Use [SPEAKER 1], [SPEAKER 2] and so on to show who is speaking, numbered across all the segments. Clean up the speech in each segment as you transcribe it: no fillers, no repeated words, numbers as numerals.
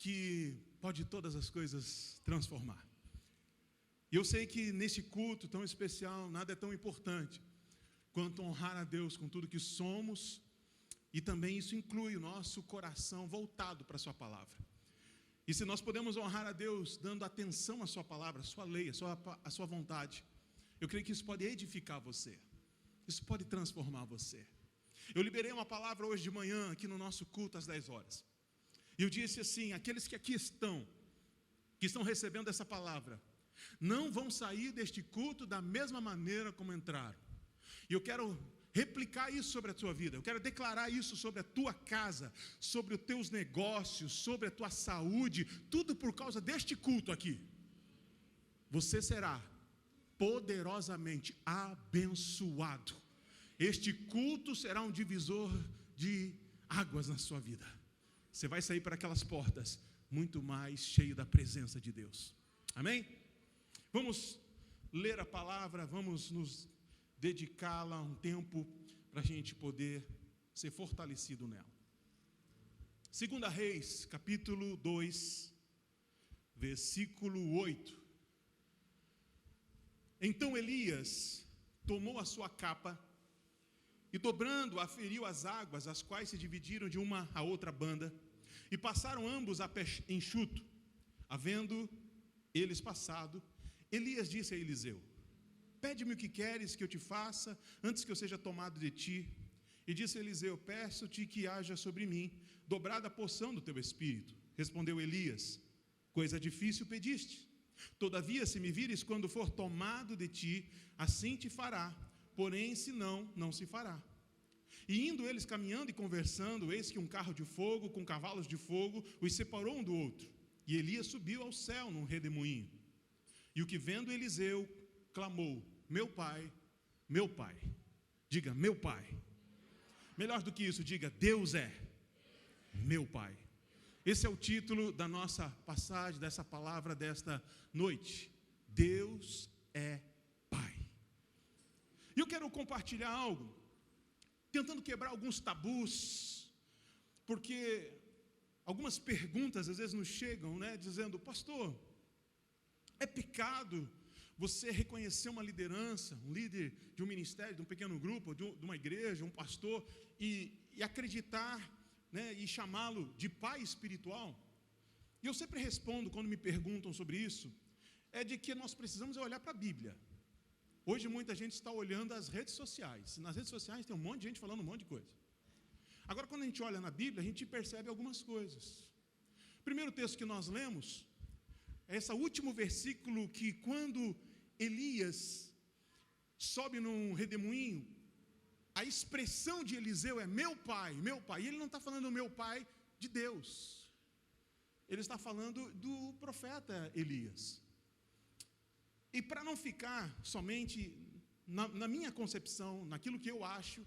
[SPEAKER 1] que pode todas as coisas transformar. E eu sei que nesse culto tão especial, nada é tão importante quanto honrar a Deus com tudo que somos, e também isso inclui o nosso coração voltado para a sua palavra. E se nós podemos honrar a Deus dando atenção à sua palavra, à sua lei, à sua vontade, eu creio que isso pode edificar você, isso pode transformar você. Eu liberei uma palavra hoje de manhã aqui no nosso culto às 10 horas. E eu disse assim: aqueles que aqui estão, que estão recebendo essa palavra, não vão sair deste culto da mesma maneira como entraram. E eu quero replicar isso sobre a tua vida, eu quero declarar isso sobre a tua casa, sobre os teus negócios, sobre a tua saúde, tudo por causa deste culto aqui. Você será poderosamente abençoado. Este culto será um divisor de águas na sua vida. Você vai sair para aquelas portas muito mais cheio da presença de Deus. Amém? Vamos ler a palavra, vamos nos dedicá-la um tempo para a gente poder ser fortalecido nela. 2 Reis, capítulo 2, versículo 8. Então Elias tomou a sua capa e, dobrando-a, feriu as águas, as quais se dividiram de uma a outra banda, e passaram ambos a pé enxuto. Havendo eles passado, Elias disse a Eliseu: pede-me o que queres que eu te faça, antes que eu seja tomado de ti. E disse Eliseu: peço-te que haja sobre mim dobrada a porção do teu espírito. Respondeu Elias: coisa difícil pediste. Todavia, se me vires quando for tomado de ti, assim te fará, porém, se não, não se fará. E indo eles caminhando e conversando, eis que um carro de fogo, com cavalos de fogo, os separou um do outro. E Elias subiu ao céu num redemoinho. E o que vendo Eliseu, clamou: meu pai, meu pai. Diga: meu pai. Melhor do que isso, diga: Deus é meu pai. Esse é o título da nossa passagem, dessa palavra desta noite. Deus é pai. E eu quero compartilhar algo, tentando quebrar alguns tabus, porque algumas perguntas às vezes nos chegam, dizendo: pastor, é pecado você reconhecer uma liderança, um líder de um ministério, de um pequeno grupo, de uma igreja, um pastor, e acreditar, e chamá-lo de pai espiritual? E eu sempre respondo, quando me perguntam sobre isso, é de que nós precisamos olhar para a Bíblia. Hoje muita gente está olhando as redes sociais. Nas redes sociais tem um monte de gente falando um monte de coisa. Agora, quando a gente olha na Bíblia, a gente percebe algumas coisas. O primeiro texto que nós lemos é esse último versículo, que quando Elias sobe num redemoinho, a expressão de Eliseu é meu pai, meu pai. E ele não está falando meu pai de Deus, ele está falando do profeta Elias. E para não ficar somente na minha concepção, naquilo que eu acho,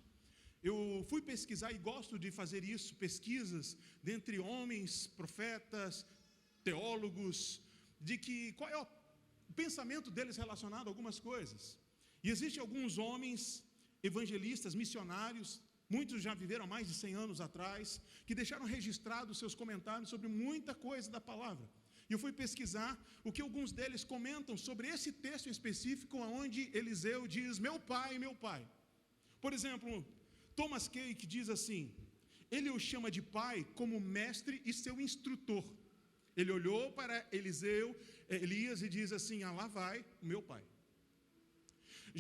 [SPEAKER 1] eu fui pesquisar, e gosto de fazer isso, pesquisas dentre homens, profetas, teólogos, de que qual é o pensamento deles relacionado a algumas coisas. E existem alguns homens evangelistas, missionários, muitos já viveram há mais de 100 anos atrás, que deixaram registrados seus comentários sobre muita coisa da palavra. E eu fui pesquisar o que alguns deles comentam sobre esse texto em específico, onde Eliseu diz meu pai, meu pai. Por exemplo, Thomas Cake diz assim: ele o chama de pai como mestre e seu instrutor. Ele olhou para Elias e diz assim: lá vai o meu pai.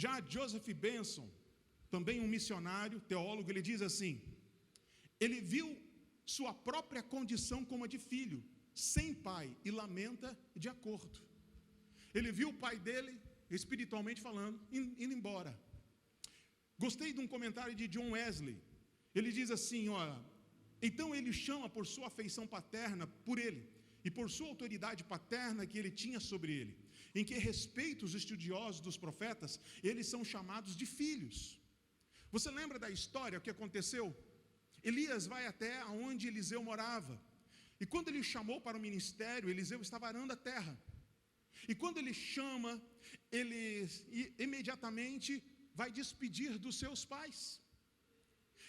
[SPEAKER 1] Já Joseph Benson, também um missionário, teólogo, ele diz assim: ele viu sua própria condição como a de filho, sem pai, e lamenta de acordo. Ele viu o pai dele, espiritualmente falando, indo embora. Gostei de um comentário de John Wesley. Ele diz assim: então ele chama por sua afeição paterna por ele, e por sua autoridade paterna que ele tinha sobre ele, em que respeita os estudiosos dos profetas, eles são chamados de filhos. Você lembra da história, o que aconteceu? Elias vai até onde Eliseu morava, e quando ele chamou para o ministério, Eliseu estava arando a terra. E quando ele chama, ele imediatamente vai despedir dos seus pais.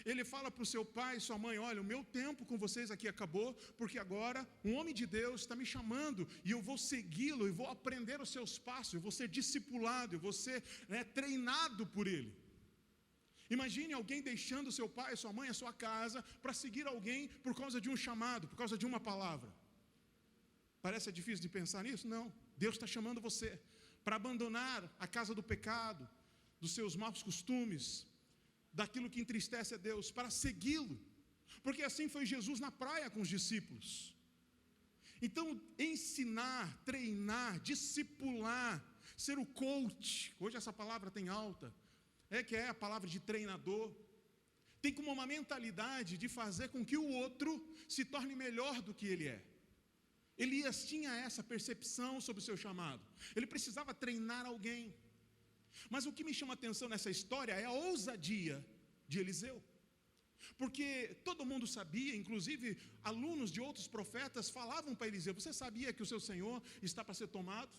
[SPEAKER 1] Ele fala para o seu pai e sua mãe: olha, o meu tempo com vocês aqui acabou, porque agora um homem de Deus está me chamando, e eu vou segui-lo, e vou aprender os seus passos, eu vou ser discipulado, eu vou ser treinado por ele. Imagine alguém deixando seu pai, sua mãe, a sua casa, para seguir alguém por causa de um chamado, por causa de uma palavra. Parece difícil de pensar nisso? Não. Deus está chamando você para abandonar a casa do pecado, dos seus maus costumes, daquilo que entristece a Deus, para segui-lo. Porque assim foi Jesus na praia com os discípulos. Então, ensinar, treinar, discipular, ser o coach, hoje essa palavra tem alta, que é a palavra de treinador, tem como uma mentalidade de fazer com que o outro se torne melhor do que ele é. Elias tinha essa percepção sobre o seu chamado, ele precisava treinar alguém. Mas o que me chama a atenção nessa história é a ousadia de Eliseu, porque todo mundo sabia, inclusive alunos de outros profetas falavam para Eliseu: você sabia que o seu Senhor está para ser tomado?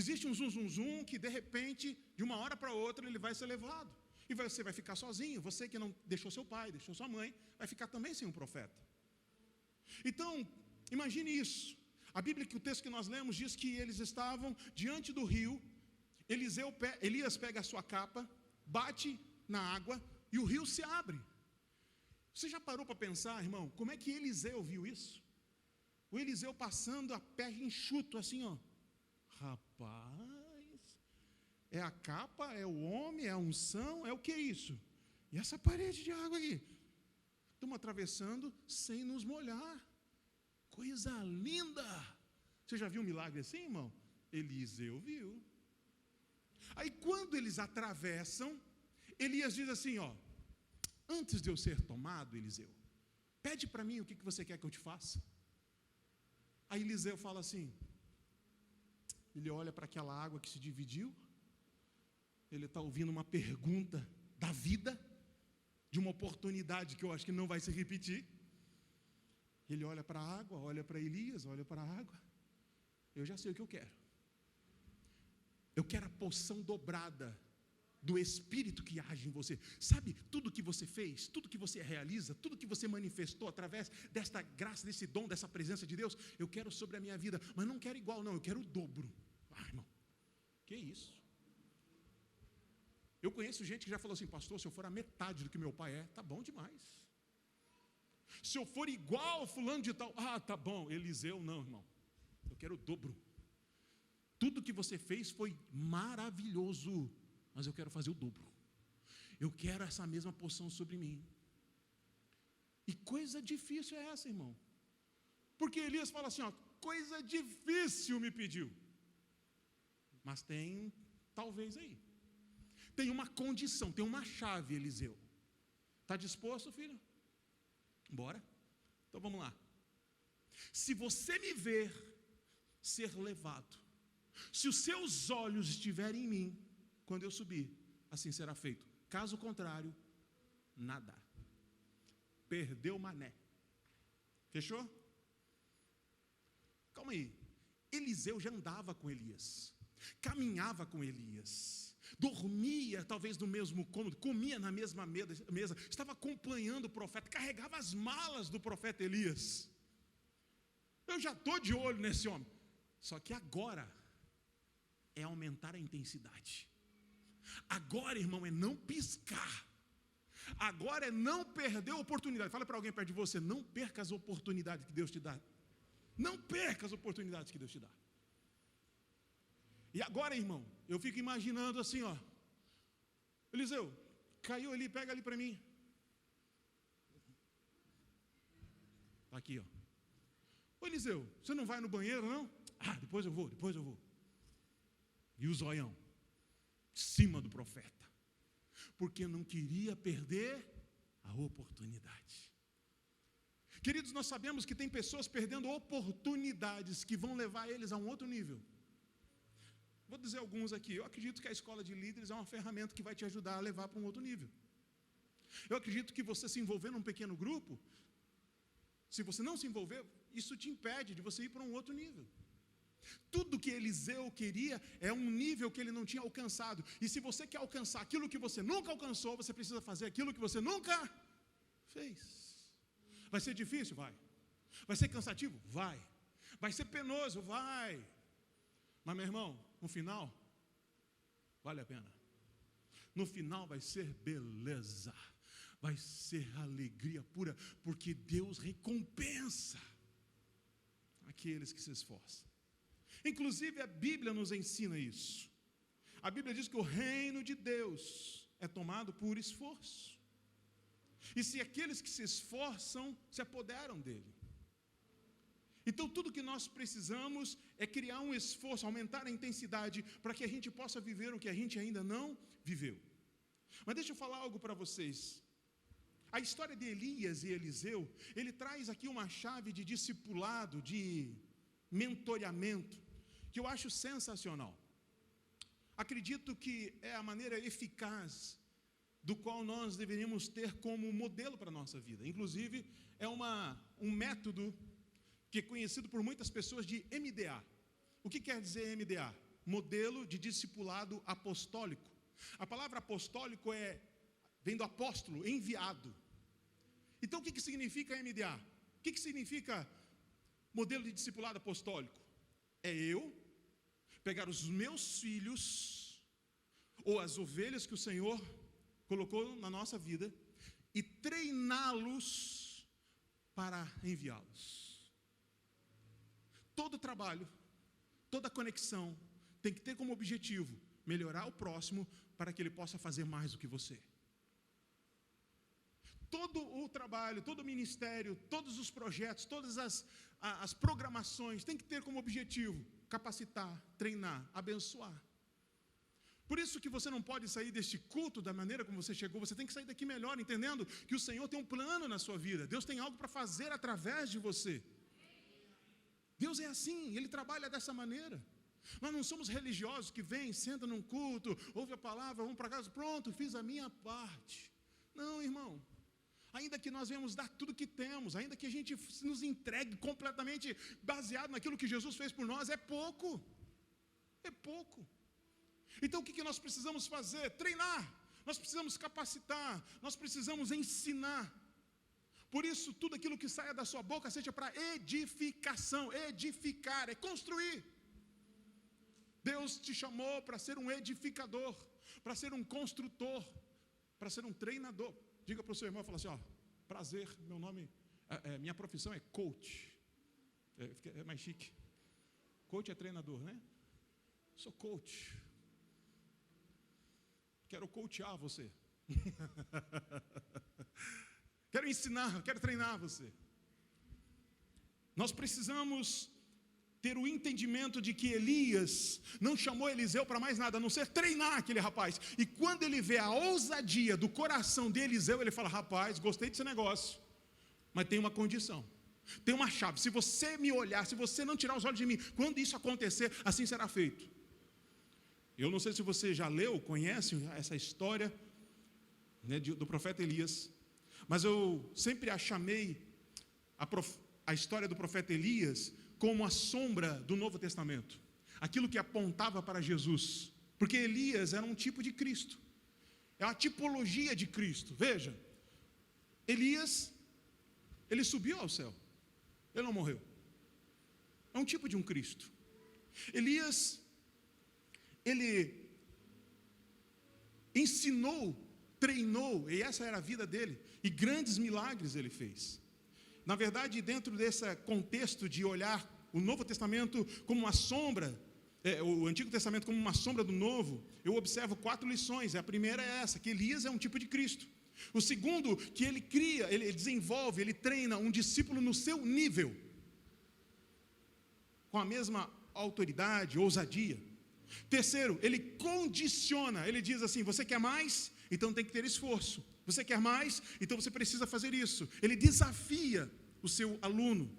[SPEAKER 1] Existe um zum que de repente, de uma hora para outra, ele vai ser levado, e você vai ficar sozinho, você que não deixou seu pai, deixou sua mãe, vai ficar também sem um profeta. Então, imagine isso. A Bíblia, que o texto que nós lemos, diz que eles estavam diante do rio. Elias pega a sua capa, bate na água e o rio se abre. Você já parou para pensar, irmão, como é que Eliseu viu isso? O Eliseu passando a pé enxuto assim, ó. Rapaz, é a capa, é o homem, é a unção, é o que é isso? E essa parede de água aqui? Estamos atravessando sem nos molhar. Coisa linda! Você já viu um milagre assim, irmão? Eliseu viu. Aí quando eles atravessam, Elias diz assim, ó: antes de eu ser tomado, Eliseu, pede para mim o que você quer que eu te faça. Aí Eliseu fala assim, ele olha para aquela água que se dividiu, ele está ouvindo uma pergunta da vida, de uma oportunidade que eu acho que não vai se repetir. Ele olha para a água, olha para Elias, olha para a água. Eu já sei o que eu quero. Eu quero a porção dobrada do Espírito que age em você. Sabe, tudo que você fez, tudo que você realiza, tudo que você manifestou através desta graça, desse dom, dessa presença de Deus, eu quero sobre a minha vida, mas não quero igual não, eu quero o dobro. Irmão, que isso? Eu conheço gente que já falou assim: pastor, se eu for a metade do que meu pai tá bom demais. Se eu for igual fulano de tal, tá bom. Eliseu, não, irmão, eu quero o dobro. Tudo que você fez foi maravilhoso, mas eu quero fazer o dobro. Eu quero essa mesma porção sobre mim. E coisa difícil é essa, irmão? Porque Elias fala assim, ó, coisa difícil me pediu. Mas tem, talvez aí, tem uma condição, tem uma chave, Eliseu. Está disposto, filho? Bora? Então vamos lá. Se você me ver ser levado, se os seus olhos estiverem em mim, quando eu subir, assim será feito. Caso contrário, nada. Perdeu o mané. Fechou? Calma aí. Eliseu já andava com Elias, caminhava com Elias, dormia talvez no mesmo cômodo, comia na mesma mesa, estava acompanhando o profeta, carregava as malas do profeta Elias. Eu já estou de olho nesse homem. Só que agora é aumentar a intensidade. Agora, irmão, é não piscar. Agora é não perder a oportunidade. Fala para alguém perto de você: não perca as oportunidades que Deus te dá. Não perca as oportunidades que Deus te dá. E agora, irmão, eu fico imaginando assim, ó. Eliseu, caiu ali, pega ali para mim. Tá aqui, ó. Ô Eliseu, você não vai no banheiro, não? Depois eu vou. E o zoião, em cima do profeta. Porque não queria perder a oportunidade. Queridos, nós sabemos que tem pessoas perdendo oportunidades que vão levar eles a um outro nível. Vou dizer alguns aqui. Eu acredito que a escola de líderes é uma ferramenta que vai te ajudar a levar para um outro nível. Eu acredito que você se envolver num pequeno grupo, se você não se envolver, isso te impede de você ir para um outro nível. Tudo que Eliseu queria é um nível que ele não tinha alcançado. E se você quer alcançar aquilo que você nunca alcançou, você precisa fazer aquilo que você nunca Fez. Vai ser difícil? Vai. Vai ser cansativo? Vai. Vai ser penoso? Vai. Mas, meu irmão, no final, vale a pena. No final vai ser beleza. Vai ser alegria pura, porque Deus recompensa aqueles que se esforçam. Inclusive a Bíblia nos ensina isso. A Bíblia diz que o reino de Deus é tomado por esforço. E se aqueles que se esforçam se apoderam dele. Então tudo que nós precisamos é criar um esforço, aumentar a intensidade para que a gente possa viver o que a gente ainda não viveu. Mas deixa eu falar algo para vocês. A história de Elias e Eliseu, ele traz aqui uma chave de discipulado, de mentoreamento, que eu acho sensacional. Acredito que é a maneira eficaz do qual nós deveríamos ter como modelo para a nossa vida. Inclusive, é um método que é conhecido por muitas pessoas de MDA. O que quer dizer MDA? Modelo de discipulado apostólico. A palavra apostólico vem do apóstolo, enviado. Então, o que significa MDA? O que significa modelo de discipulado apostólico? É eu pegar os meus filhos, ou as ovelhas que o Senhor colocou na nossa vida, e treiná-los para enviá-los. Todo trabalho, toda conexão tem que ter como objetivo melhorar o próximo para que ele possa fazer mais do que você. Todo o trabalho, todo o ministério, todos os projetos, todas as programações tem que ter como objetivo capacitar, treinar, abençoar. Por isso que você não pode sair deste culto da maneira como você chegou, você tem que sair daqui melhor, entendendo que o Senhor tem um plano na sua vida, Deus tem algo para fazer através de você. Deus é assim, Ele trabalha dessa maneira. Nós não somos religiosos que vêm, sentam num culto, ouvem a palavra, vão para casa, pronto, fiz a minha parte. Não, irmão. Ainda que nós venhamos dar tudo que temos, ainda que a gente nos entregue completamente baseado naquilo que Jesus fez por nós, é pouco. É pouco. Então o que nós precisamos fazer? Treinar. Nós precisamos capacitar. Nós precisamos ensinar. Por isso, tudo aquilo que saia da sua boca seja para edificação. Edificar, é construir. Deus te chamou para ser um edificador, para ser um construtor, para ser um treinador. Diga para o seu irmão, fala assim, ó, prazer, meu nome, minha profissão é coach. É mais chique. Coach é treinador, né? Sou coach. Quero coachar você. Quero ensinar, quero treinar você. Nós precisamos ter o entendimento de que Elias não chamou Eliseu para mais nada, a não ser treinar aquele rapaz. E quando ele vê a ousadia do coração de Eliseu, ele fala, rapaz, gostei desse negócio, mas tem uma condição, tem uma chave. Se você me olhar, se você não tirar os olhos de mim, quando isso acontecer, assim será feito. Eu não sei se você já leu, conhece essa história, né, do profeta Elias, mas eu sempre a chamei a história do profeta Elias como a sombra do Novo Testamento, aquilo que apontava para Jesus, porque Elias era um tipo de Cristo, é uma tipologia de Cristo. Veja, Elias, ele subiu ao céu, ele não morreu, é um tipo de um Cristo. Elias, ele ensinou, treinou, e essa era a vida dele, e grandes milagres ele fez. Na verdade, dentro desse contexto de olhar o Novo Testamento como uma sombra, o Antigo Testamento como uma sombra do Novo, eu observo 4 lições. A primeira é essa, que Elias é um tipo de Cristo. O segundo, que ele cria, ele desenvolve, ele treina um discípulo no seu nível, com a mesma autoridade, ousadia. Terceiro, ele condiciona, ele diz assim, você quer mais? Então tem que ter esforço. Você quer mais? Então você precisa fazer isso. Ele desafia o seu aluno.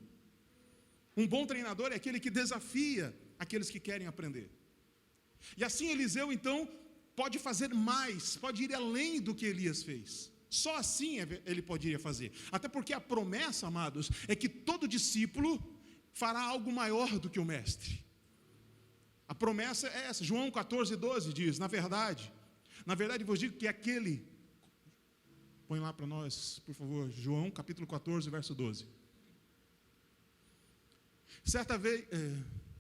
[SPEAKER 1] Um bom treinador é aquele que desafia aqueles que querem aprender. E assim Eliseu, então, pode fazer mais, pode ir além do que Elias fez. Só assim ele poderia fazer. Até porque a promessa, amados, é que todo discípulo fará algo maior do que o mestre. A promessa é essa. João 14:12 diz, na verdade vos digo que aquele Põe lá para nós, por favor, João capítulo 14, verso 12. Certa vez,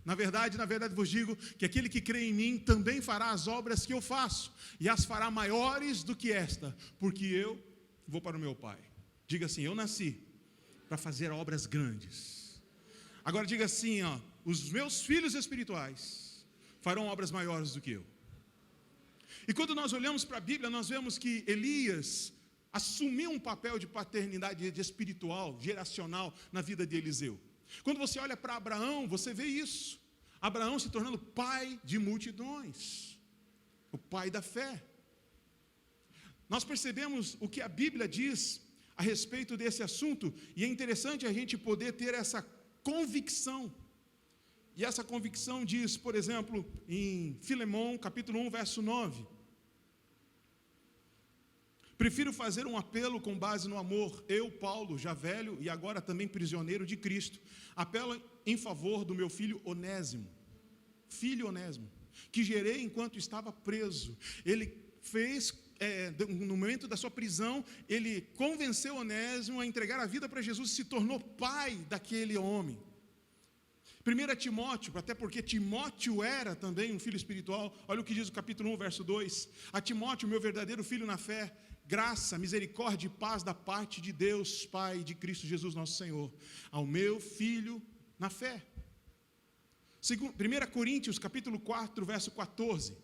[SPEAKER 1] na verdade vos digo que aquele que crê em mim também fará as obras que eu faço, e as fará maiores do que esta, porque eu vou para o meu Pai. Diga assim: eu nasci para fazer obras grandes. Agora diga assim, ó: os meus filhos espirituais farão obras maiores do que eu. E quando nós olhamos para a Bíblia, nós vemos que Elias assumiu um papel de paternidade espiritual, geracional, na vida de Eliseu. Quando você olha para Abraão, você vê isso. Abraão se tornando pai de multidões, o pai da fé. Nós percebemos o que a Bíblia diz a respeito desse assunto, e é interessante a gente poder ter essa convicção. E essa convicção diz, por exemplo, em Filemão, capítulo 1, verso 9: prefiro fazer um apelo com base no amor. Eu, Paulo, já velho e agora também prisioneiro de Cristo, apelo em favor do meu filho Onésimo, que gerei enquanto estava preso. Ele fez, no momento da sua prisão, ele convenceu Onésimo a entregar a vida para Jesus e se tornou pai daquele homem. 1 Timóteo, até porque Timóteo era também um filho espiritual. Olha o que diz o capítulo 1, verso 2: a Timóteo, meu verdadeiro filho na fé, graça, misericórdia e paz da parte de Deus Pai e de Cristo Jesus nosso Senhor, ao meu filho na fé. 1 Coríntios capítulo 4, verso 14,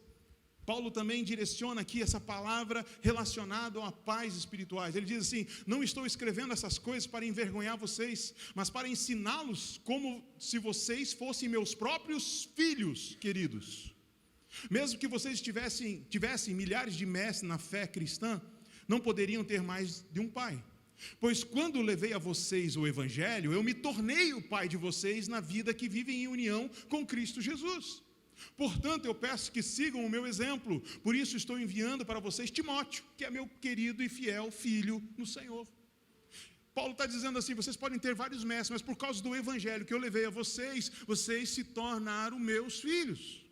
[SPEAKER 1] Paulo também direciona aqui essa palavra relacionada a pais espirituais. Ele diz assim: não estou escrevendo essas coisas para envergonhar vocês, mas para ensiná-los como se vocês fossem meus próprios filhos queridos. Mesmo que vocês tivessem milhares de mestres na fé cristã, não poderiam ter mais de um pai. Pois quando levei a vocês o Evangelho, eu me tornei o pai de vocês na vida que vivem em união com Cristo Jesus. Portanto, eu peço que sigam o meu exemplo. Por isso estou enviando para vocês Timóteo, que é meu querido e fiel filho no Senhor. Paulo está dizendo assim: vocês podem ter vários mestres, mas por causa do Evangelho que eu levei a vocês, vocês se tornaram meus filhos.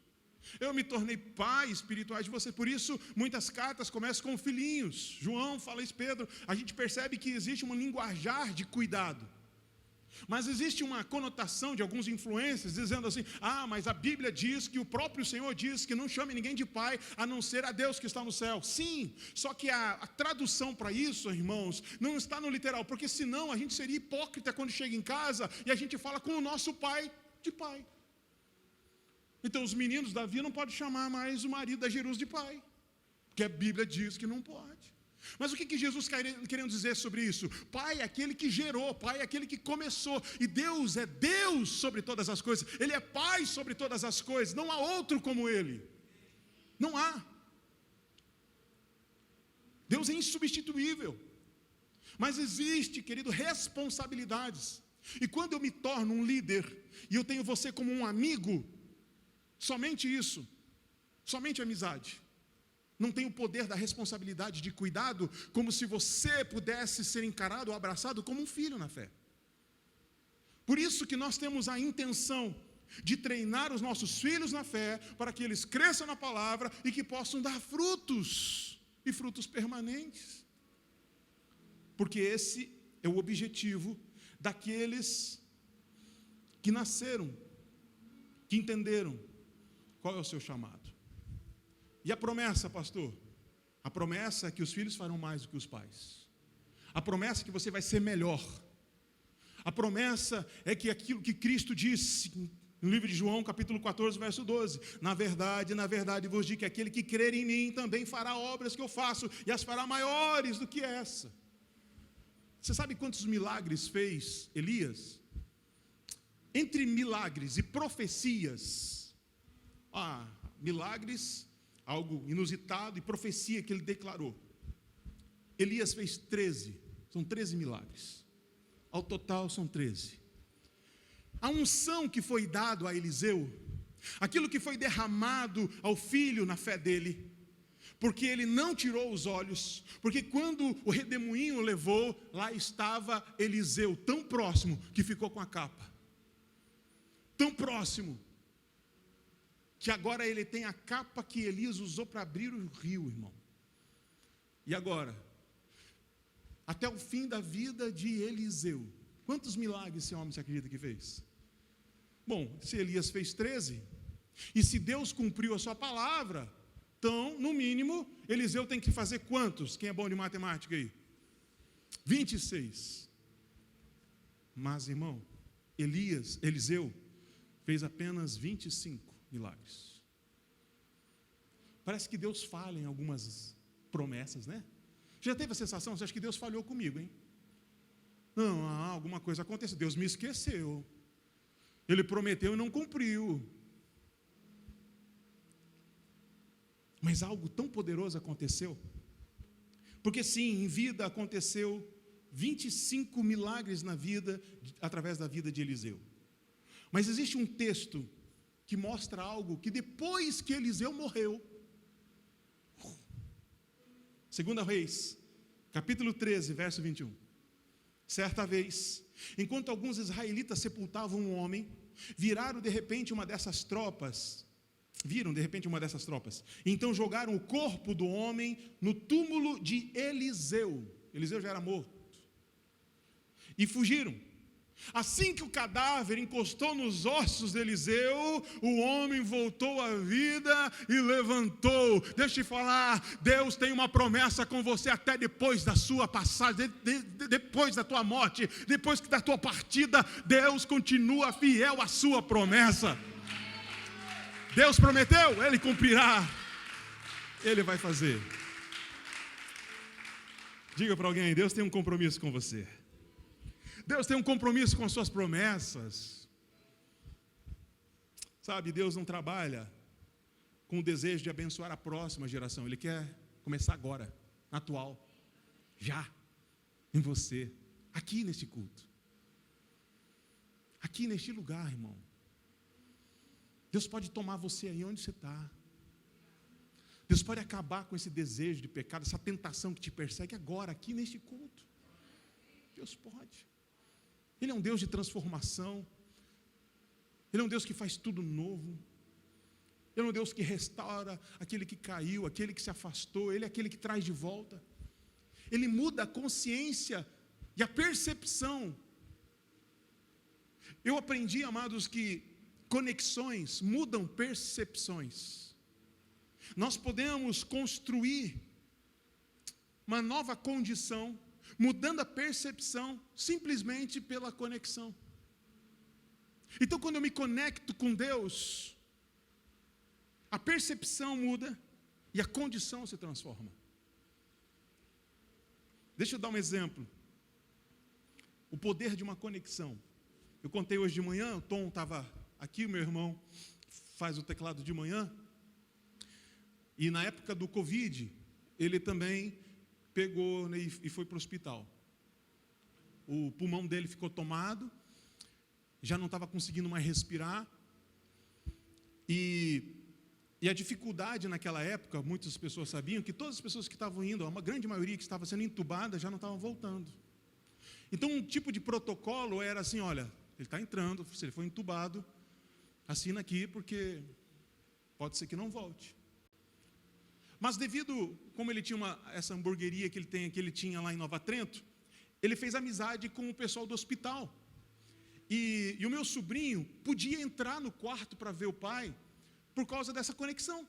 [SPEAKER 1] Eu me tornei pai espiritual de vocês. Por isso, muitas cartas começam com filhinhos. João fala isso, Pedro. A gente percebe que existe um linguajar de cuidado. Mas existe uma conotação de alguns influencers dizendo assim: mas a Bíblia diz que o próprio Senhor diz que não chame ninguém de pai, a não ser a Deus que está no céu. Sim, só que a tradução para isso, irmãos, não está no literal, porque senão a gente seria hipócrita quando chega em casa e a gente fala com o nosso pai de pai. Então os meninos, Davi não pode chamar mais o marido da Jerus de pai, porque a Bíblia diz que não pode. Mas o que Jesus está querendo dizer sobre isso? Pai é aquele que gerou, pai é aquele que começou, e Deus é Deus sobre todas as coisas, Ele é pai sobre todas as coisas, não há outro como Ele, não há. Deus é insubstituível, mas existe, querido, responsabilidades, e quando eu me torno um líder, e eu tenho você como um amigo, somente isso, somente amizade, não tem o poder da responsabilidade de cuidado, como se você pudesse ser encarado ou abraçado como um filho na fé. Por isso que nós temos a intenção de treinar os nossos filhos na fé, para que eles cresçam na palavra e que possam dar frutos, e frutos permanentes. Porque esse é o objetivo daqueles que nasceram, que entenderam qual é o seu chamado. E a promessa, pastor? A promessa é que os filhos farão mais do que os pais. A promessa é que você vai ser melhor. A promessa é que aquilo que Cristo disse no livro de João, capítulo 14, verso 12: na verdade vos digo que aquele que crer em mim também fará obras que eu faço, e as fará maiores do que essa. Você sabe quantos milagres fez Elias? Entre milagres e profecias, milagres, algo inusitado, e profecia que ele declarou, Elias fez 13, são 13 milagres, ao total são 13. A unção que foi dado a Eliseu, aquilo que foi derramado ao filho na fé dele, porque ele não tirou os olhos, porque quando o redemoinho levou, lá estava Eliseu, tão próximo, que ficou com a capa, tão próximo, que agora ele tem a capa que Elias usou para abrir o rio, irmão. E agora, até o fim da vida de Eliseu. Quantos milagres esse homem se acredita que fez? Bom, se Elias fez 13, e se Deus cumpriu a sua palavra, então, no mínimo, Eliseu tem que fazer quantos? Quem é bom de matemática aí? 26. Mas, irmão, Eliseu fez apenas 25 milagres. Parece que Deus falha em algumas promessas, né? Já teve a sensação, você acha que Deus falhou comigo, hein? Não, alguma coisa aconteceu, Deus me esqueceu. Ele prometeu e não cumpriu. Mas algo tão poderoso aconteceu. Porque sim, em vida aconteceu 25 milagres na vida, através da vida de Eliseu. Mas existe um texto que mostra algo que depois que Eliseu morreu, 2 Reis, capítulo 13, verso 21. Certa vez, enquanto alguns israelitas sepultavam um homem, viram de repente uma dessas tropas. Então jogaram o corpo do homem no túmulo de Eliseu. Eliseu já era morto. E fugiram. Assim que o cadáver encostou nos ossos de Eliseu, o homem voltou à vida e levantou. Deixa eu te falar, Deus tem uma promessa com você até depois da sua passagem, depois da tua morte, depois da tua partida, Deus continua fiel à sua promessa. Deus prometeu, Ele cumprirá, Ele vai fazer. Diga para alguém, Deus tem um compromisso com você. Deus tem um compromisso com as suas promessas. Sabe, Deus não trabalha com o desejo de abençoar a próxima geração. Ele quer começar agora, atual, já, em você, aqui neste culto. Aqui neste lugar, irmão. Deus pode tomar você aí onde você está. Deus pode acabar com esse desejo de pecado, essa tentação que te persegue agora, aqui neste culto. Deus pode. Ele é um Deus de transformação. Ele é um Deus que faz tudo novo. Ele é um Deus que restaura aquele que caiu, aquele que se afastou. Ele é aquele que traz de volta. Ele muda a consciência e a percepção. Eu aprendi, amados, que conexões mudam percepções. Nós podemos construir uma nova condição, mudando a percepção, simplesmente pela conexão. Então, quando eu me conecto com Deus, a percepção muda e a condição se transforma. Deixa eu dar um exemplo. O poder de uma conexão. Eu contei hoje de manhã, o Tom estava aqui, o meu irmão faz o teclado de manhã, e na época do Covid, ele também pegou, né, e foi para o hospital. O pulmão dele ficou tomado, já não estava conseguindo mais respirar, e a dificuldade naquela época, muitas pessoas sabiam que todas as pessoas que estavam indo, uma grande maioria que estava sendo entubada, já não estavam voltando. Então, um tipo de protocolo era assim, olha, ele está entrando, se ele for entubado, assina aqui, porque pode ser que não volte. Mas devido, como ele tinha essa hamburgueria que ele tinha lá em Nova Trento, ele fez amizade com o pessoal do hospital. E o meu sobrinho podia entrar no quarto para ver o pai, por causa dessa conexão,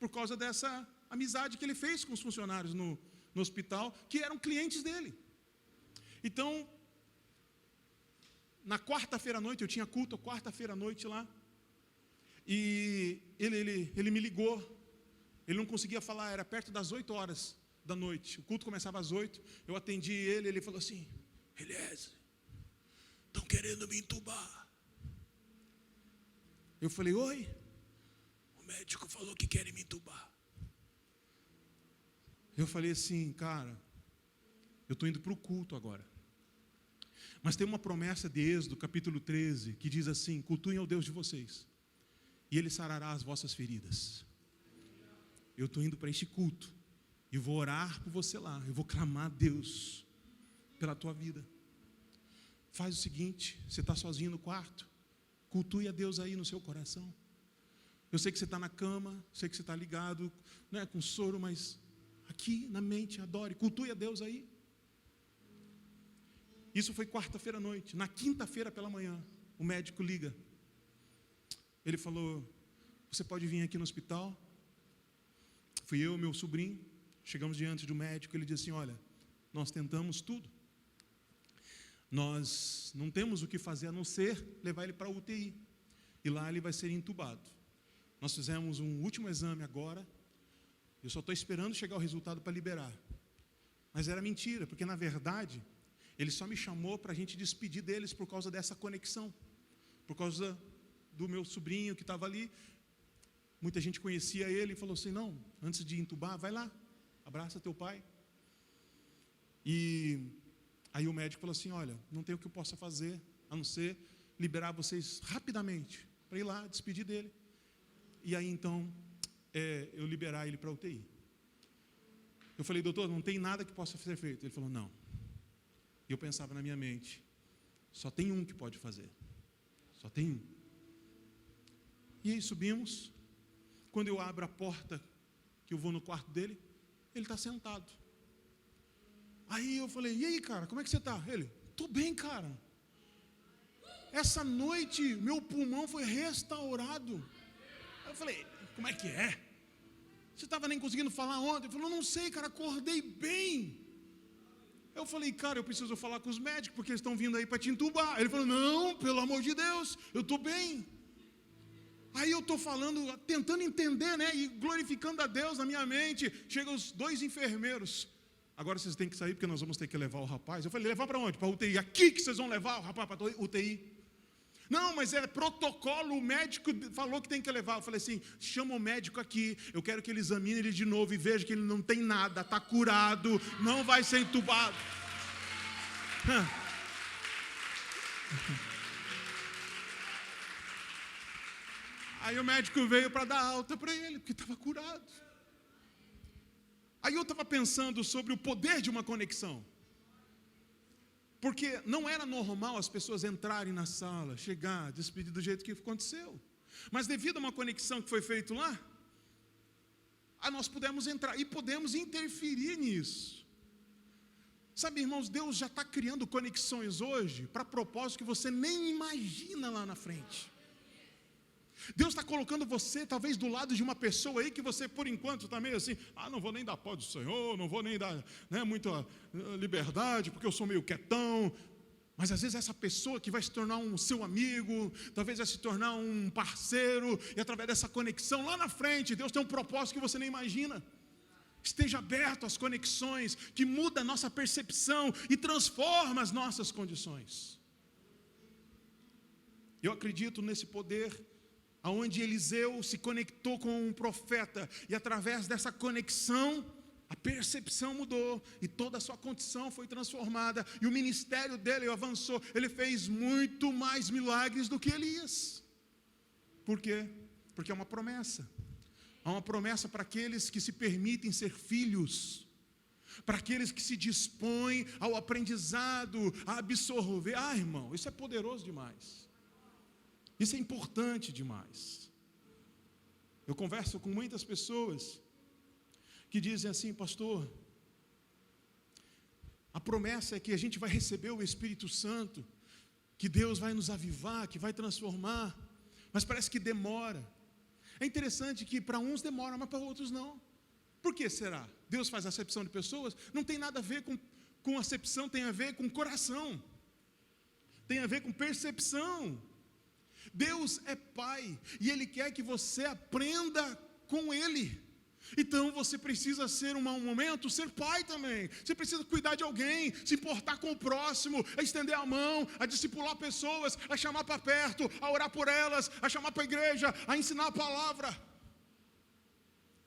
[SPEAKER 1] por causa dessa amizade que ele fez com os funcionários no hospital, que eram clientes dele. Então, na quarta-feira à noite, eu tinha culto, quarta-feira à noite lá, e ele me ligou. Ele não conseguia falar, era perto das 8 horas da noite. O culto começava às 8. Eu atendi ele falou assim: Eliezer, estão querendo me entubar. Eu falei: oi? O médico falou que querem me entubar. Eu falei assim: cara, eu estou indo para o culto agora. Mas tem uma promessa de Êxodo, capítulo 13, que diz assim: cultuem ao Deus de vocês, e Ele sarará as vossas feridas. Eu estou indo para este culto e vou orar por você lá. Eu vou clamar a Deus pela tua vida. Faz o seguinte: você está sozinho no quarto, cultue a Deus aí no seu coração. Eu sei que você está na cama, sei que você está ligado, né, com soro, mas aqui na mente, adore, cultue a Deus aí. Isso foi quarta-feira à noite. Na quinta-feira pela manhã, o médico liga. Ele falou: você pode vir aqui no hospital? Fui eu e meu sobrinho, chegamos diante do médico. Ele disse assim: olha, nós tentamos tudo. Nós não temos o que fazer a não ser levar ele para a UTI. E lá ele vai ser entubado. Nós fizemos um último exame agora. Eu só estou esperando chegar o resultado para liberar. Mas era mentira, porque na verdade, ele só me chamou para a gente despedir deles por causa dessa conexão. Por causa do meu sobrinho que estava ali. Muita gente conhecia ele e falou assim: não, antes de entubar, vai lá, abraça teu pai. E aí o médico falou assim: olha, não tem o que eu possa fazer, a não ser liberar vocês rapidamente, para ir lá, despedir dele. E aí então, eu liberar ele para a UTI. Eu falei: doutor, não tem nada que possa ser feito. Ele falou: não. E eu pensava na minha mente: só tem um que pode fazer. Só tem um. E aí subimos. Quando eu abro a porta, que eu vou no quarto dele, ele está sentado. Aí eu falei: e aí, cara, como é que você está? Ele: estou bem, cara. Essa noite, meu pulmão foi restaurado. Eu falei: como é que é? Você estava nem conseguindo falar ontem? Ele falou: não sei, cara, acordei bem. Eu falei: cara, eu preciso falar com os médicos, porque eles estão vindo aí para te entubar. Ele falou: não, pelo amor de Deus, eu estou bem. Aí eu estou falando, tentando entender, né, e glorificando a Deus na minha mente. Chegam os 2 enfermeiros. Agora vocês têm que sair, porque nós vamos ter que levar o rapaz. Eu falei: levar para onde? Para a UTI. Aqui que vocês vão levar o rapaz para a UTI. Não, mas é protocolo, o médico falou que tem que levar. Eu falei assim: chama o médico aqui, eu quero que ele examine ele de novo e veja que ele não tem nada, está curado, não vai ser entubado. Aí o médico veio para dar alta para ele, porque estava curado. Aí eu estava pensando sobre o poder de uma conexão. Porque não era normal as pessoas entrarem na sala, chegar, despedir do jeito que aconteceu. Mas devido a uma conexão que foi feita lá, nós pudemos entrar e podemos interferir nisso. Sabe, irmãos, Deus já está criando conexões hoje para propósito que você nem imagina lá na frente. Deus está colocando você talvez do lado de uma pessoa aí que você por enquanto está meio assim: não vou nem dar pó do Senhor, não vou nem dar, né, muita liberdade, porque eu sou meio quietão. Mas às vezes essa pessoa que vai se tornar um seu amigo, talvez vai se tornar um parceiro, e através dessa conexão lá na frente, Deus tem um propósito que você nem imagina. Esteja aberto às conexões que mudam a nossa percepção e transforma as nossas condições. Eu acredito nesse poder, aonde Eliseu se conectou com um profeta, e através dessa conexão, a percepção mudou, e toda a sua condição foi transformada, e o ministério dele avançou. Ele fez muito mais milagres do que Elias. Por quê? Porque é uma promessa. Há uma promessa para aqueles que se permitem ser filhos, para aqueles que se dispõem ao aprendizado, a absorver. Irmão, isso é poderoso demais. Isso é importante demais. Eu converso com muitas pessoas que dizem assim: pastor, a promessa é que a gente vai receber o Espírito Santo, que Deus vai nos avivar, que vai transformar, mas parece que demora. É interessante que para uns demora, mas para outros não. Por que será? Deus faz acepção de pessoas? Não tem nada a ver com acepção, tem a ver com coração, tem a ver com percepção. Deus é Pai, e Ele quer que você aprenda com Ele. Então você precisa ser um momento, ser pai também. Você precisa cuidar de alguém, se importar com o próximo, a estender a mão, a discipular pessoas, a chamar para perto, a orar por elas, a chamar para a igreja, a ensinar a palavra.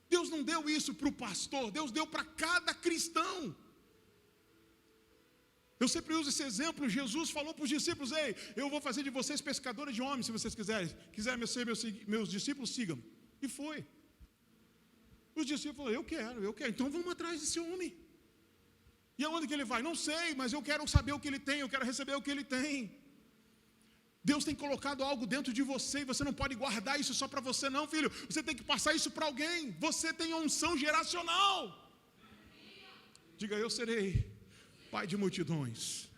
[SPEAKER 1] Deus não deu isso para o pastor, Deus deu para cada cristão. Eu sempre uso esse exemplo. Jesus falou para os discípulos: ei, eu vou fazer de vocês pescadores de homens, se vocês quiserem ser meus discípulos, sigam. E foi. Os discípulos falaram: eu quero, então vamos atrás desse homem. E aonde que ele vai? Não sei, mas eu quero saber o que ele tem, eu quero receber o que ele tem. Deus tem colocado algo dentro de você, e você não pode guardar isso só para você não, filho. Você tem que passar isso para alguém. Você tem a unção geracional. Diga: eu serei pai de multidões.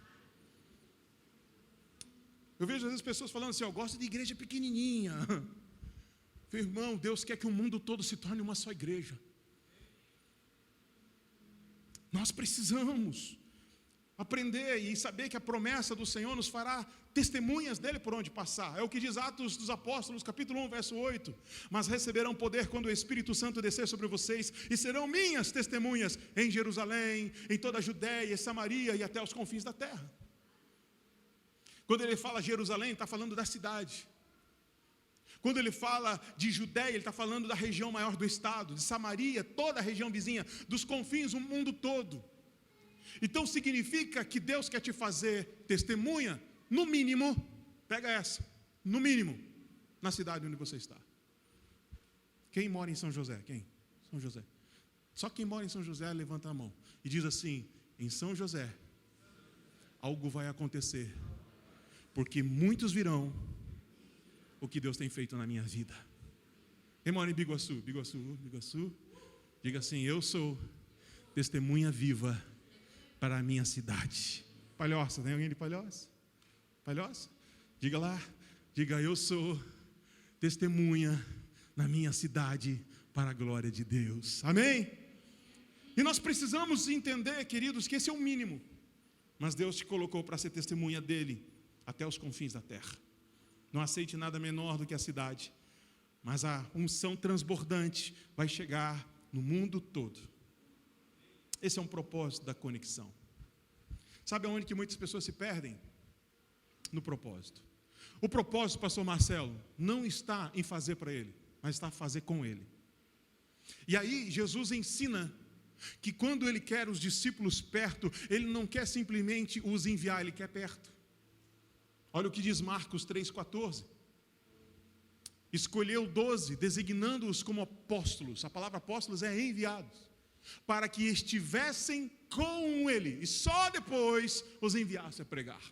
[SPEAKER 1] Eu vejo às vezes pessoas falando assim, eu gosto de igreja pequenininha. Meu irmão, Deus quer que o mundo todo se torne uma só igreja. Nós precisamos aprender e saber que a promessa do Senhor nos fará testemunhas dele por onde passar. É o que diz Atos dos Apóstolos, capítulo 1, verso 8. Mas receberão poder quando o Espírito Santo descer sobre vocês, e serão minhas testemunhas em Jerusalém, em toda a Judéia, Samaria e até os confins da terra. Quando ele fala Jerusalém, está falando da cidade. Quando ele fala de Judéia, ele está falando da região maior do estado, de Samaria, toda a região vizinha, dos confins, o mundo todo. Então significa que Deus quer te fazer testemunha, no mínimo, pega essa, no mínimo, na cidade onde você está. Quem mora em São José? Quem? São José. Só quem mora em São José, levanta a mão e diz assim, em São José, algo vai acontecer, porque muitos virão o que Deus tem feito na minha vida. Quem mora em Biguaçu? Biguaçu, diga assim, eu sou testemunha viva para a minha cidade. Palhoça, tem alguém de Palhoça? Palhoça? Diga lá, diga eu sou testemunha na minha cidade para a glória de Deus. Amém? E nós precisamos entender, queridos, que esse é o mínimo. Mas Deus te colocou para ser testemunha dele até os confins da terra. Não aceite nada menor do que a cidade, mas a unção transbordante vai chegar no mundo todo. Esse é um propósito da conexão. Sabe aonde que muitas pessoas se perdem? No propósito. O propósito, pastor Marcelo, não está em fazer para ele, mas está a fazer com ele. E aí Jesus ensina que quando ele quer os discípulos perto, ele não quer simplesmente os enviar, ele quer perto. Olha o que diz Marcos 3,14. Escolheu 12, designando-os como apóstolos. A palavra apóstolos é enviados. Para que estivessem com ele. E só depois os enviasse a pregar.